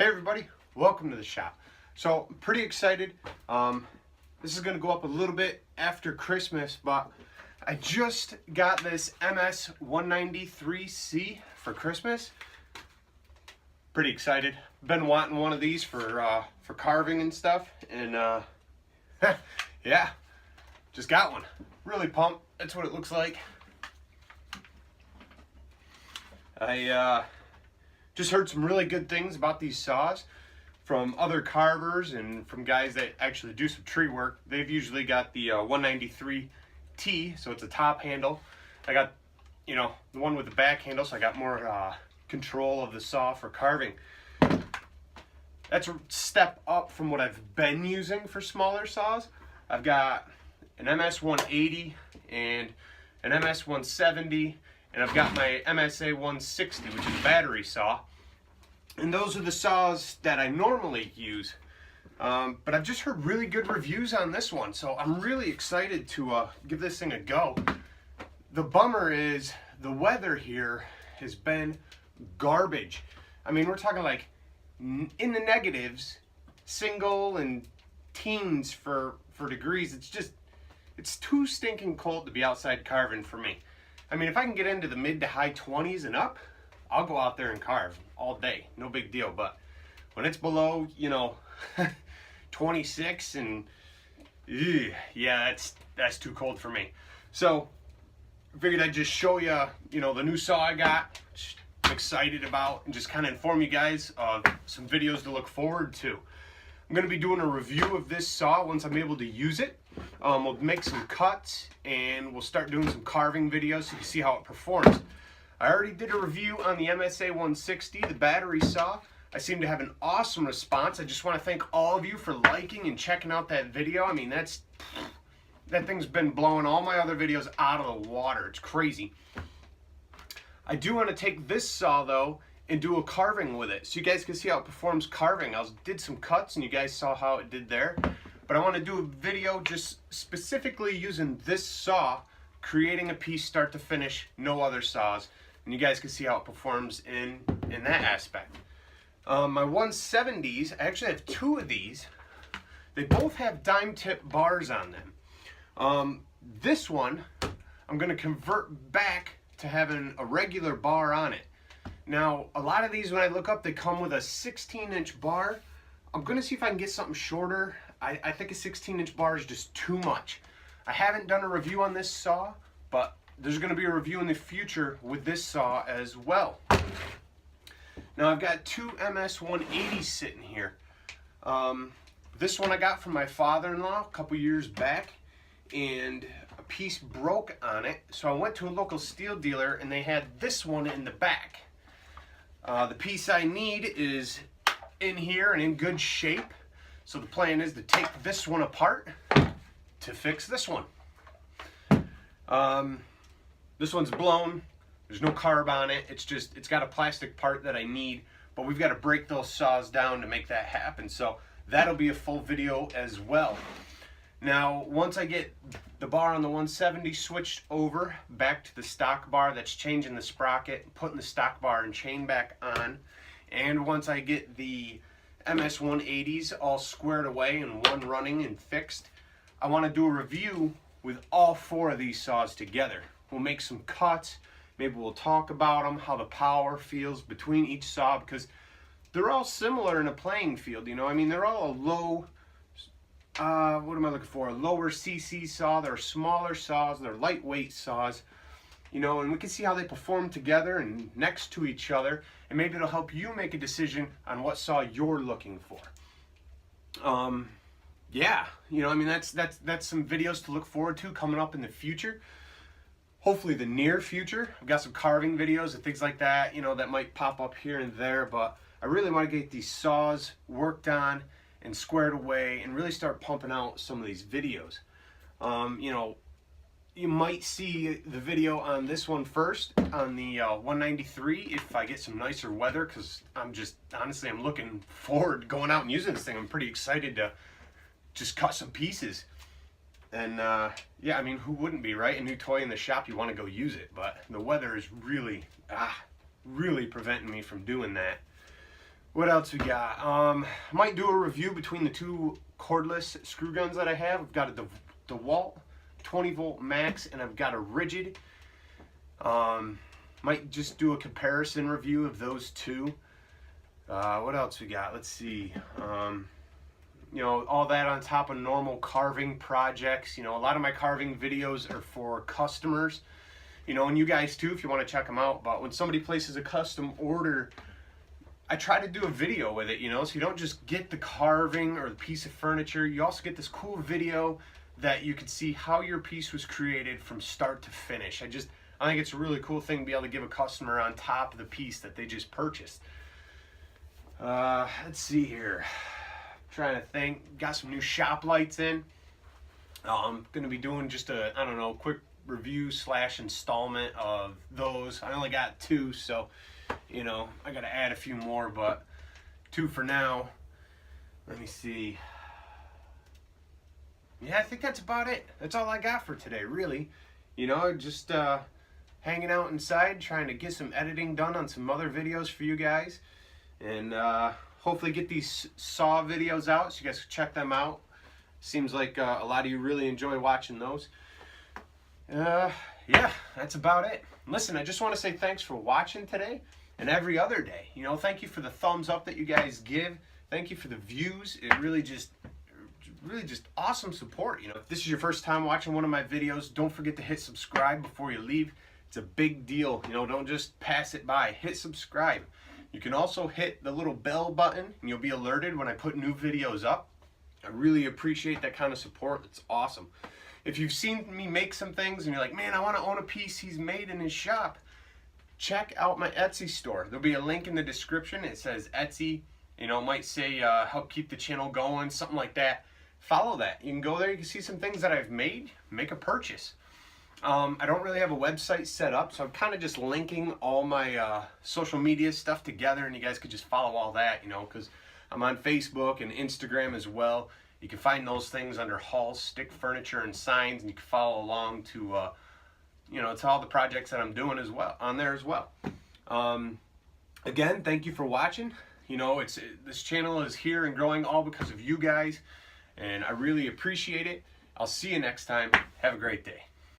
Hey everybody, welcome to the shop. So I'm pretty excited. This is going to go up a little bit after Christmas, but I just got this MS 193C for Christmas. Pretty excited. Been wanting one of these for carving and stuff, and yeah, just got one. Really pumped. That's what it looks like. I just heard some really good things about these saws from other carvers and from guys that actually do some tree work. They've usually got the 193T, so it's a top handle. I got, the one with the back handle, so I got more control of the saw for carving. That's a step up from what I've been using for smaller saws. I've got an MS 180 and an MS 170, and I've got my MSA 160, which is a battery saw. And those are the saws that I normally use. But I've just heard really good reviews on this one, so I'm really excited to give this thing a go. The bummer is the weather here has been garbage. I mean, we're talking like in the negatives, single and teens for degrees. It's too stinking cold to be outside carving for me. I mean, if I can get into the mid to high 20s and up, I'll go out there and carve all day, no big deal. But when it's below, 26 and yeah, that's too cold for me. So I figured I'd just show you, the new saw I got, which I'm excited about, and just kind of inform you guys of some videos to look forward to. I'm going to be doing a review of this saw once I'm able to use it. We'll make some cuts and we'll start doing some carving videos so you can see how it performs. I already did a review on the MSA 160, the battery saw. I seem to have an awesome response. I just want to thank all of you for liking and checking out that video. I mean, that thing's been blowing all my other videos out of the water. It's crazy. I do want to take this saw though and do a carving with it so you guys can see how it performs carving. I did some cuts and you guys saw how it did there. But I want to do a video just specifically using this saw, creating a piece start to finish, no other saws. And you guys can see how it performs in that aspect. My 170s, I actually have two of these. They both have dime tip bars on them. This one, I'm going to convert back to having a regular bar on it. Now, a lot of these, when I look up, they come with a 16-inch bar. I'm going to see if I can get something shorter. I think a 16-inch bar is just too much. I haven't done a review on this saw, but there's going to be a review in the future with this saw as well. Now I've got two MS 180s sitting here. This one I got from my father-in-law a couple years back, and a piece broke on it, so I went to a local steel dealer and they had this one in the back. The piece I need is in here and in good shape, so the plan is to take this one apart to fix this one. This one's blown. There's no carb on it. It's got a plastic part that I need, but we've got to break those saws down to make that happen. So that'll be a full video as well. Now, once I get the bar on the 170 switched over back to the stock bar, that's changing the sprocket, putting the stock bar and chain back on, and once I get the MS 180s all squared away and one running and fixed, I want to do a review with all four of these saws together. We'll make some cuts, maybe we'll talk about them, how the power feels between each saw, because they're all similar in a playing field, I mean, they're all a low, what am I looking for? A lower CC saw. They're smaller saws, they're lightweight saws, and we can see how they perform together and next to each other, and maybe it'll help you make a decision on what saw you're looking for. Yeah, I mean, that's some videos to look forward to coming up in the future. Hopefully the near future. I've got some carving videos and things like that, that might pop up here and there, but I really want to get these saws worked on and squared away and really start pumping out some of these videos. You might see the video on this one first, on the 193, if I get some nicer weather, because I'm looking forward to going out and using this thing. I'm pretty excited to just cut some pieces. And yeah, I mean, who wouldn't be, right? A new toy in the shop, you want to go use it, but the weather is really preventing me from doing that. What else we got? Might do a review between the two cordless screw guns that I have. I've got a DeWalt 20 volt max, and I've got a rigid. Might just do a comparison review of those two. What else we got? Let's see. You know, all that on top of normal carving projects. You know, a lot of my carving videos are for customers, you know, and you guys too if you want to check them out. But when somebody places a custom order, I try to do a video with it, you know, so you don't just get the carving or the piece of furniture. You also get this cool video that you can see how your piece was created from start to finish. I think it's a really cool thing to be able to give a customer on top of the piece that they just purchased. Let's see here. Trying to think. Got some new shop lights in. I'm going to be doing just a, I don't know, quick review / installment of those. I only got 2, so, you know, I got to add a few more, but 2 for now. Let me see. Yeah, I think that's about it. That's all I got for today, really. You know, just hanging out inside, trying to get some editing done on some other videos for you guys. And hopefully get these saw videos out so you guys can check them out. Seems like a lot of you really enjoy watching those. Yeah, that's about it. Listen, I just want to say thanks for watching today and every other day. You know, thank you for the thumbs up that you guys give. Thank you for the views. It really just awesome support. You know, if this is your first time watching one of my videos, don't forget to hit subscribe before you leave. It's a big deal. You know, don't just pass it by. Hit subscribe. You can also hit the little bell button and you'll be alerted when I put new videos up. I really appreciate that kind of support. It's awesome. If you've seen me make some things and you're like, man, I want to own a piece he's made in his shop, check out my Etsy store. There'll be a link in the description. It says Etsy. You know, it might say help keep the channel going, something like that. Follow that. You can go there. You can see some things that I've made. Make a purchase. I don't really have a website set up, so I'm kind of just linking all my social media stuff together, and you guys could just follow all that, you know, because I'm on Facebook and Instagram as well. You can find those things under Hall's Stick Furniture and Signs, and you can follow along to, you know, to all the projects that I'm doing as well, on there as well. Again, thank you for watching. You know, this channel is here and growing all because of you guys, and I really appreciate it. I'll see you next time. Have a great day.